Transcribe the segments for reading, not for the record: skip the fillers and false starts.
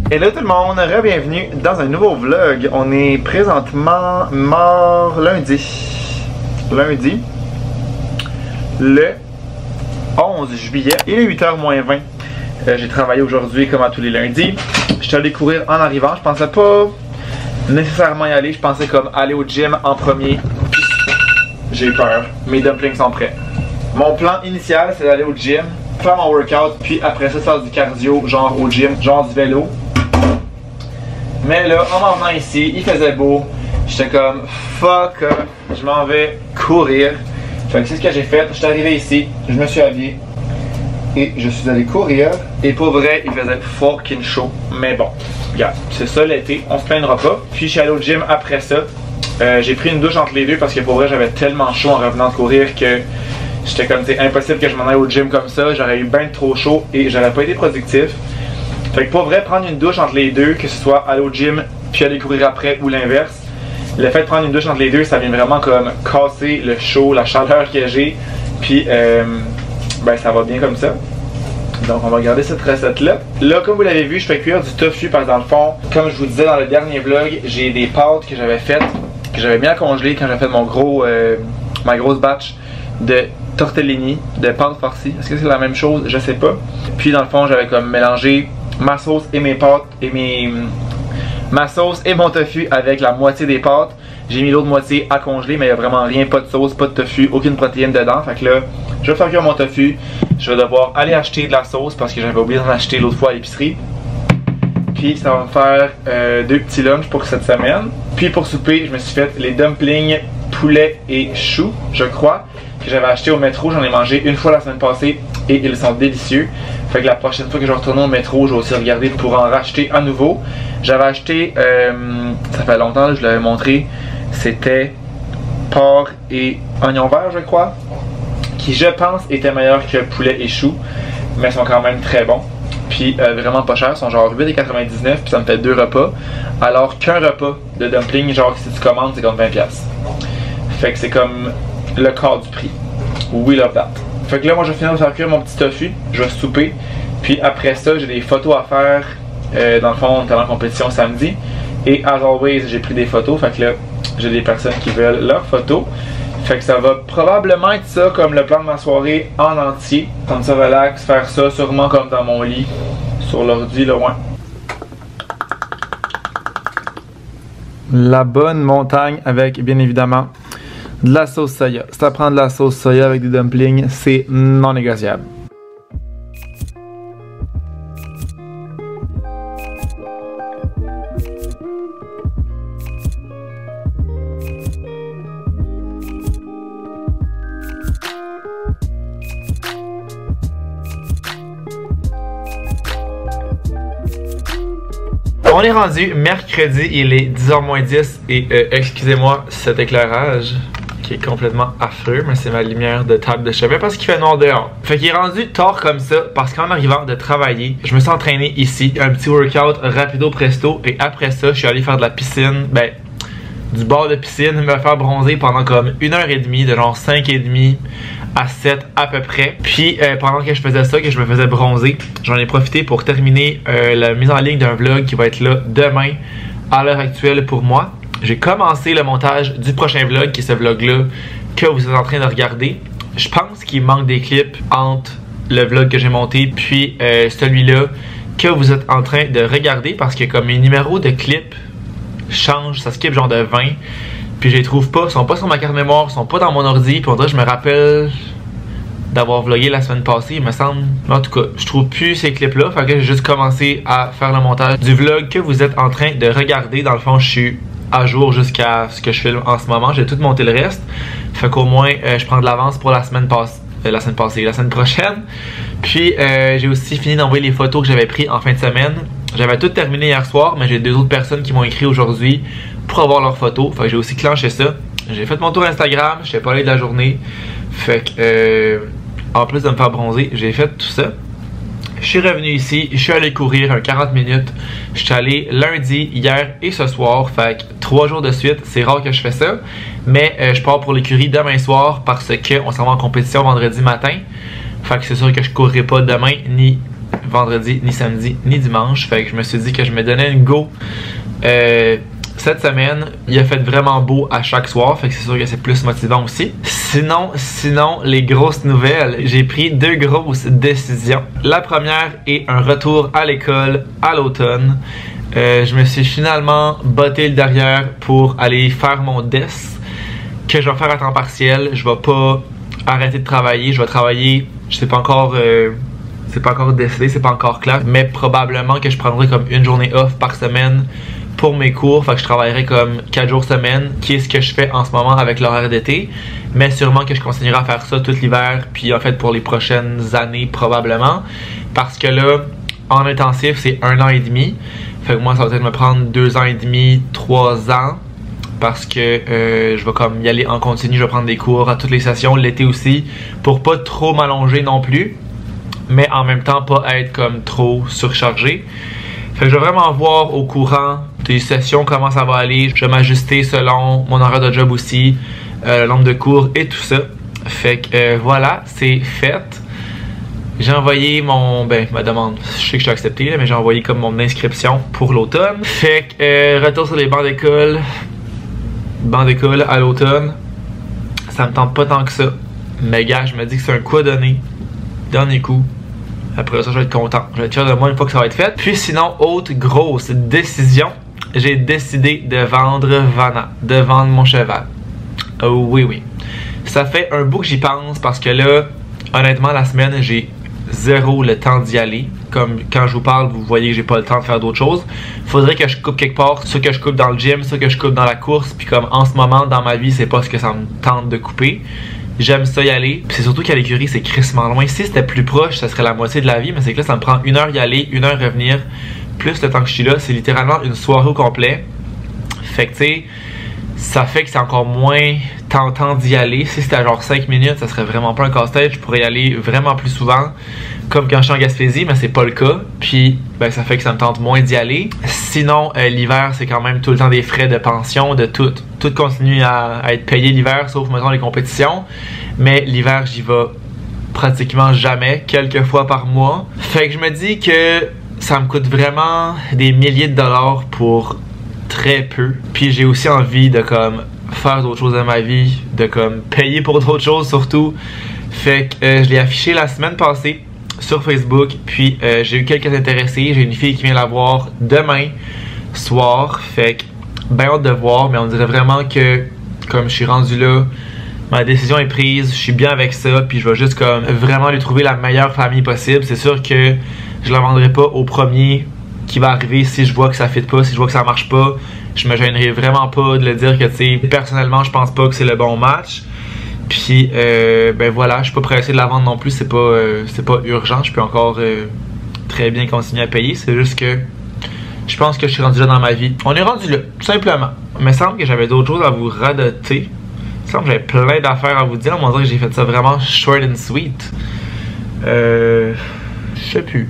Hello tout le monde, re-bienvenue dans un nouveau vlog. On est présentement lundi, le 11 juillet. Il est 8h moins 20. J'ai travaillé aujourd'hui comme à tous les lundis. Je suis allé courir en arrivant. Je pensais pas nécessairement y aller. Je pensais comme aller au gym en premier. J'ai eu peur. Mes dumplings sont prêts. Mon plan initial, c'est d'aller au gym, faire mon workout, puis après ça faire du cardio, genre au gym, genre du vélo. Mais là, en m'en venant ici, il faisait beau. J'étais comme fuck, je m'en vais courir. Fait que c'est ce que j'ai fait. Je suis arrivé ici, je me suis habillé et je suis allé courir. Et pour vrai, il faisait fucking chaud. Mais bon, regarde, c'est ça l'été, on se plaindra pas. Puis je suis allé au gym après ça. J'ai pris une douche entre les deux parce que pour vrai, j'avais tellement chaud en revenant de courir que j'étais comme, c'est impossible que je m'en aille au gym comme ça. J'aurais eu bien trop chaud et j'aurais pas été productif. Fait que pour vrai, prendre une douche entre les deux, que ce soit aller au gym puis aller courir après ou l'inverse, le fait de prendre une douche entre les deux, ça vient vraiment comme casser le chaud, la chaleur que j'ai. Puis ben ça va bien comme ça. Donc on va regarder cette recette là. Là, comme vous l'avez vu, je fais cuire du tofu parce que dans le fond, comme je vous disais dans le dernier vlog, j'ai des pâtes que j'avais faites, que j'avais bien congelées quand j'ai fait mon ma grosse batch de tortellini, de pâtes farcies. Est-ce que c'est la même chose? Je sais pas. Puis dans le fond, j'avais comme mélangé ma sauce et mes pâtes et ma sauce et mon tofu avec la moitié des pâtes. J'ai mis l'autre moitié à congeler, mais il n'y a vraiment rien, pas de sauce, pas de tofu, aucune protéine dedans. Fait que là, je vais faire cuire mon tofu. Je vais devoir aller acheter de la sauce parce que j'avais oublié d'en acheter l'autre fois à l'épicerie. Puis ça va me faire deux petits lunchs pour cette semaine. Puis pour souper, je me suis fait les dumplings poulet et choux, je crois, que j'avais acheté au métro. J'en ai mangé une fois la semaine passée et ils sont délicieux. Fait que la prochaine fois que je retourne au métro, je vais aussi regarder pour en racheter à nouveau. J'avais acheté, ça fait longtemps, je l'avais montré, c'était porc et oignon vert, je crois, qui je pense était meilleur que poulet et choux, mais sont quand même très bons. Puis vraiment pas chers, sont genre 8,99 $, puis ça me fait 2 repas. Alors qu'un repas de dumpling, genre si tu commandes, c'est comme 20$. Fait que c'est comme le quart du prix. We love that. Fait que là, moi, je vais finir de faire cuire mon petit tofu. Je vais souper. Puis après ça, j'ai des photos à faire. Dans le fond, on est en compétition samedi. Et as always, j'ai pris des photos. Fait que là, j'ai des personnes qui veulent leurs photos. Fait que ça va probablement être ça comme le plan de ma soirée en entier. Comme ça, relax, faire ça sûrement comme dans mon lit. Sur l'ordi, loin. La bonne montagne avec, bien évidemment, de la sauce soya. Si tu prends de la sauce soya avec des dumplings, c'est non négociable. On est rendu mercredi, il est 10h moins 10 et excusez-moi cet éclairage qui est complètement affreux, mais c'est ma lumière de table de chevet parce qu'il fait noir dehors. Fait qu'il est rendu tard comme ça parce qu'en arrivant de travailler, je me suis entraîné ici, un petit workout rapido presto et après ça, je suis allé faire de la piscine, ben du bord de piscine, me faire bronzer pendant comme 1h30, de genre 5h30 à 7 à peu près. Puis pendant que je faisais ça, que je me faisais bronzer, j'en ai profité pour terminer la mise en ligne d'un vlog qui va être là demain à l'heure actuelle pour moi. J'ai commencé le montage du prochain vlog, qui est ce vlog-là que vous êtes en train de regarder. Je pense qu'il manque des clips entre le vlog que j'ai monté puis celui-là que vous êtes en train de regarder parce que comme mes numéros de clips change, ça skip genre de 20. Puis je les trouve pas, ils sont pas sur ma carte mémoire, ils sont pas dans mon ordi. Puis on dirait que je me rappelle d'avoir vlogué la semaine passée, il me semble. En tout cas, je trouve plus ces clips-là. Fait que j'ai juste commencé à faire le montage du vlog que vous êtes en train de regarder. Dans le fond, je suis à jour jusqu'à ce que je filme en ce moment. J'ai tout monté le reste. Fait qu'au moins, je prends de l'avance pour la semaine prochaine. Puis, j'ai aussi fini d'envoyer les photos que j'avais prises en fin de semaine. J'avais tout terminé hier soir, mais j'ai 2 autres personnes qui m'ont écrit aujourd'hui pour avoir leurs photos. Fait que j'ai aussi clenché ça. J'ai fait mon tour Instagram, je t'ai parlé de la journée. Fait que, en plus de me faire bronzer, j'ai fait tout ça. Je suis revenu ici, je suis allé courir un 40 minutes. Je suis allé lundi, hier et ce soir. Fait que 3 jours de suite, c'est rare que je fais ça. Mais je pars pour l'écurie demain soir parce qu'on s'en va en compétition vendredi matin. Fait que c'est sûr que je courrai pas demain, ni vendredi, ni samedi, ni dimanche. Fait que je me suis dit que je me donnais une go. Cette semaine, il a fait vraiment beau à chaque soir, fait que c'est sûr que c'est plus motivant aussi. Sinon, les grosses nouvelles, j'ai pris 2 grosses décisions. La première est un retour à l'école à l'automne. Je me suis finalement botté le derrière pour aller faire mon DES, que je vais faire à temps partiel. Je vais pas arrêter de travailler, je vais travailler, je sais pas encore... c'est pas encore décidé, c'est pas encore clair, mais probablement que je prendrai comme une journée off par semaine pour mes cours, fait que je travaillerai comme 4 jours semaine, qui est ce que je fais en ce moment avec l'horaire d'été, mais sûrement que je continuerai à faire ça tout l'hiver, puis en fait pour les prochaines années probablement, parce que là, en intensif, c'est 1 an et demi, fait que moi ça va peut-être me prendre 2 ans et demi, 3 ans, parce que je vais comme y aller en continu, je vais prendre des cours à toutes les sessions, l'été aussi, pour pas trop m'allonger non plus, mais en même temps pas être comme trop surchargé. Fait que je vais vraiment voir au courant des sessions comment ça va aller. Je vais m'ajuster selon mon horaire de job aussi, le nombre de cours et tout ça. Fait que voilà, c'est fait. J'ai envoyé ma demande. Je sais que je suis accepté, là, mais j'ai envoyé comme mon inscription pour l'automne. Fait que retour sur les bancs d'école. Bancs d'école à l'automne. Ça me tente pas tant que ça. Mais gars, je me dis que c'est un coup à donner. Dernier coup. Après ça, je vais être content. Je vais être fier de moi une fois que ça va être fait. Puis sinon, autre grosse décision. J'ai décidé de vendre Vanna. De vendre mon cheval. Oui. Ça fait un bout que j'y pense parce que là, honnêtement, la semaine, j'ai zéro le temps d'y aller. Comme quand je vous parle, vous voyez que j'ai pas le temps de faire d'autres choses. Faudrait que je coupe quelque part. Soit que je coupe dans le gym, soit que je coupe dans la course. Puis comme en ce moment, dans ma vie, c'est pas ce que ça me tente de couper. J'aime ça y aller. C'est surtout qu'à l'écurie, c'est crissement loin. Si c'était plus proche, ça serait la moitié de la vie. Mais c'est que là, ça me prend 1 heure y aller, 1 heure revenir. Plus le temps que je suis là, c'est littéralement une soirée au complet. Fait que tu sais, ça fait que c'est encore moins tentant d'y aller. Si c'était genre 5 minutes, ça serait vraiment pas un casse-tête. Je pourrais y aller vraiment plus souvent, comme quand je suis en Gaspésie, mais c'est pas le cas. Puis ben, ça fait que ça me tente moins d'y aller. Sinon, l'hiver, c'est quand même tout le temps des frais de pension, de tout. Tout continue à être payé l'hiver, sauf mettons les compétitions. Mais l'hiver, j'y vais pratiquement jamais, quelques fois par mois. Fait que je me dis que ça me coûte vraiment des milliers de dollars pour très peu. Puis j'ai aussi envie de comme faire d'autres choses dans ma vie, de comme payer pour d'autres choses surtout. Fait que je l'ai affiché la semaine passée sur Facebook. Puis j'ai eu quelques intéressés. J'ai une fille qui vient la voir demain soir. Fait que ben hâte de voir, mais on dirait vraiment que comme je suis rendu là, ma décision est prise, je suis bien avec ça, puis je vais juste comme vraiment lui trouver la meilleure famille possible. C'est sûr que je la vendrai pas au premier qui va arriver si je vois que ça fit pas, si je vois que ça marche pas. Je me gênerai vraiment pas de le dire que tu sais, personnellement je pense pas que c'est le bon match. Puis ben voilà, je suis pas pressé de la vendre non plus, c'est pas urgent, je peux encore très bien continuer à payer. C'est juste que je pense que je suis rendu là dans ma vie. On est rendu là, tout simplement. Il me semble que j'avais d'autres choses à vous radoter. Il me semble que j'avais plein d'affaires à vous dire. On va dire que j'ai fait ça vraiment short and sweet. Je sais plus.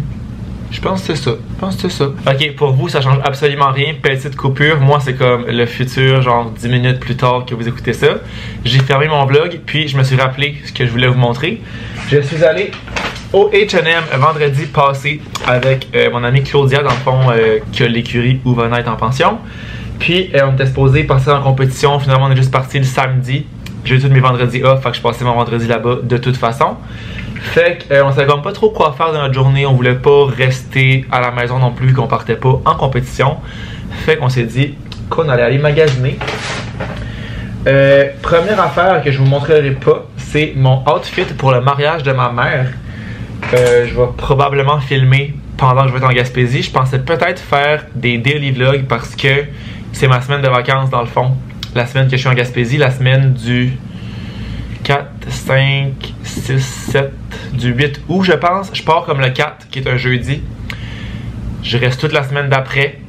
Je pense que c'est ça. Ok, pour vous, ça change absolument rien. Petite coupure. Moi, c'est comme le futur, genre 10 minutes plus tard que vous écoutez ça. J'ai fermé mon vlog, puis je me suis rappelé ce que je voulais vous montrer. Je suis allé au H&M vendredi passé avec mon amie Claudia, dans le fond, qui a l'écurie où Vanna est en pension. Puis on était supposé passer en compétition. Finalement, on est juste parti le samedi. J'ai eu tous mes vendredis off, fait que je passais mon vendredi là-bas de toute façon. Fait qu'on savait comme pas trop quoi faire de notre journée. On voulait pas rester à la maison non plus, qu'on partait pas en compétition. Fait qu'on s'est dit, qu'on allait aller magasiner. Première affaire que je vous montrerai pas, c'est mon outfit pour le mariage de ma mère. Je vais probablement filmer pendant que je vais être en Gaspésie. Je pensais peut-être faire des daily vlogs parce que c'est ma semaine de vacances dans le fond. La semaine que je suis en Gaspésie, la semaine du 4, 5, 6, 7, du 8 août je pense. Je pars comme le 4 qui est un jeudi. Je reste toute la semaine d'après.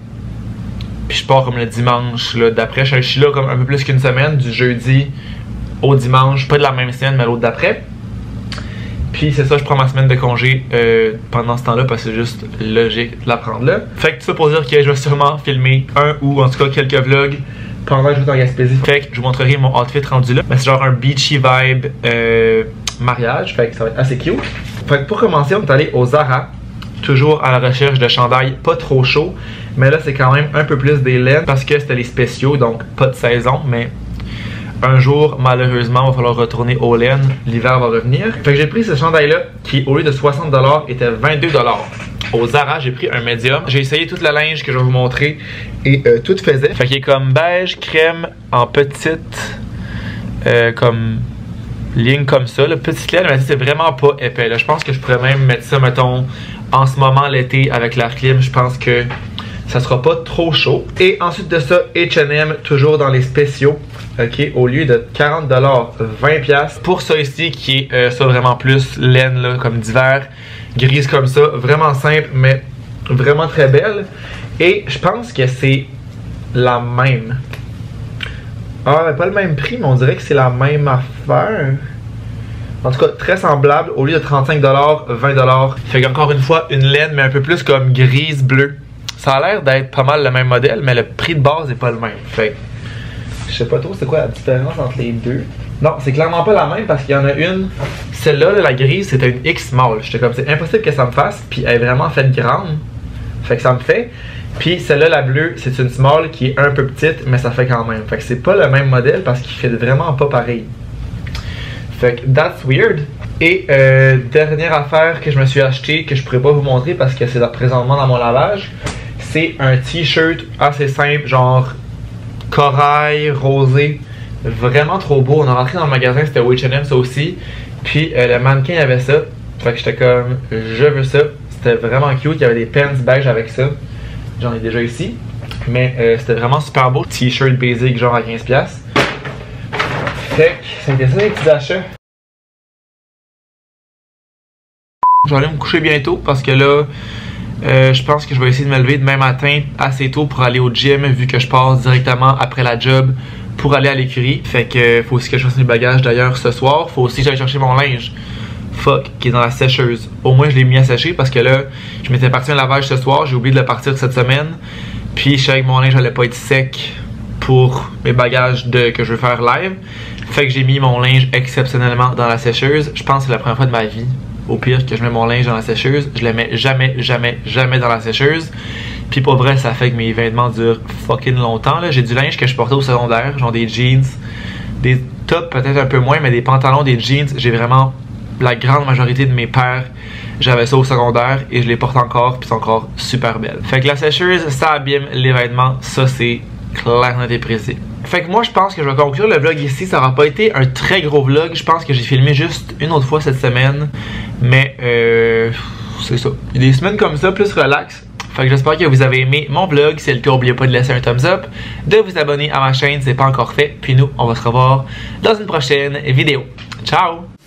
Puis je pars comme le dimanche d'après. Je suis là comme un peu plus qu'une semaine, du jeudi au dimanche. Pas de la même semaine, mais l'autre d'après. Puis c'est ça, je prends ma semaine de congé pendant ce temps-là parce que c'est juste logique de la prendre là. Fait que tout ça pour dire que je vais sûrement filmer un ou en tout cas quelques vlogs pendant que je vais en Gaspésie. Fait que je vous montrerai mon outfit rendu là. Mais c'est genre un beachy vibe mariage. Fait que ça va être assez cute. Fait que pour commencer, on est allé au Zara. Toujours à la recherche de chandails pas trop chauds. Mais là, c'est quand même un peu plus des laines parce que c'était les spéciaux, donc pas de saison. Mais un jour, malheureusement, il va falloir retourner aux laines. L'hiver va revenir. Fait que j'ai pris ce chandail-là qui, au lieu de 60$, était 22$. Au Zara, j'ai pris un médium. J'ai essayé toute la linge que je vais vous montrer et tout faisait. Fait qu'il est comme beige, crème, en petite, comme ligne comme ça. Petite laine, mais c'est vraiment pas épais. Là. Je pense que je pourrais même mettre ça, mettons, en ce moment l'été avec l'air clim. Je pense que ça sera pas trop chaud. Et ensuite de ça, H&M, toujours dans les spéciaux. Ok, au lieu de 40$, 20$. Pour ça ici, qui est ça vraiment plus laine, là, comme d'hiver, grise comme ça. Vraiment simple, mais vraiment très belle. Et je pense que c'est la même. Ah, pas le même prix, mais on dirait que c'est la même affaire. En tout cas, très semblable. Au lieu de 35$, 20$. Fait qu'encore une fois, une laine, mais un peu plus comme grise-bleu. Ça a l'air d'être pas mal le même modèle, mais le prix de base n'est pas le même. Fait je sais pas trop c'est quoi la différence entre les deux. Non, c'est clairement pas la même parce qu'il y en a une. Celle-là, la grise, c'était une X small. J'étais comme, c'est impossible que ça me fasse. Puis elle est vraiment faite grande. Fait que ça me fait. Puis celle-là, la bleue, c'est une small qui est un peu petite, mais ça fait quand même. Fait que c'est pas le même modèle parce qu'il fait vraiment pas pareil. Fait que that's weird. Et dernière affaire que je me suis acheté, que je pourrais pas vous montrer parce que c'est présentement dans mon lavage, c'est un t-shirt assez simple, genre corail, rosé, vraiment trop beau. On est rentré dans le magasin, c'était au H&M ça aussi. Puis le mannequin avait ça. Fait que j'étais comme, je veux ça. C'était vraiment cute, il y avait des pants beige avec ça. J'en ai déjà ici. Mais c'était vraiment super beau. T-shirt basic genre à 15$. Fait que c'était ça les petits achats. Je vais aller me coucher bientôt parce que là, je pense que je vais essayer de me lever demain matin assez tôt pour aller au gym vu que je passe directement après la job pour aller à l'écurie. Fait que faut aussi que je fasse mes bagages d'ailleurs ce soir. Faut aussi que j'aille chercher mon linge. Fuck, qui est dans la sécheuse. Au moins je l'ai mis à sécher parce que là, je m'étais parti un lavage ce soir. J'ai oublié de le partir cette semaine. Puis je savais que mon linge allait pas être sec pour mes bagages que je veux faire live. Fait que j'ai mis mon linge exceptionnellement dans la sécheuse. Je pense que c'est la première fois de ma vie. Au pire que je mets mon linge dans la sécheuse, je le mets jamais dans la sécheuse. Puis pour vrai, ça fait que mes vêtements durent fucking longtemps. J'ai du linge que je portais au secondaire, genre des jeans, des tops peut-être un peu moins, mais des pantalons, des jeans. J'ai vraiment la grande majorité de mes paires, j'avais ça au secondaire et je les porte encore, puis c'est encore super belle. Fait que la sécheuse, ça abîme les vêtements, ça c'est clair, net et précis. Fait que moi je pense que je vais conclure le vlog ici. Ça n'aura pas été un très gros vlog. Je pense que j'ai filmé juste une autre fois cette semaine. Mais c'est ça. Il y a des semaines comme ça, plus relax. Fait que j'espère que vous avez aimé mon vlog. Si c'est le cas, n'oubliez pas de laisser un thumbs up, de vous abonner à ma chaîne si ce n'est pas encore fait. Puis nous, on va se revoir dans une prochaine vidéo. Ciao!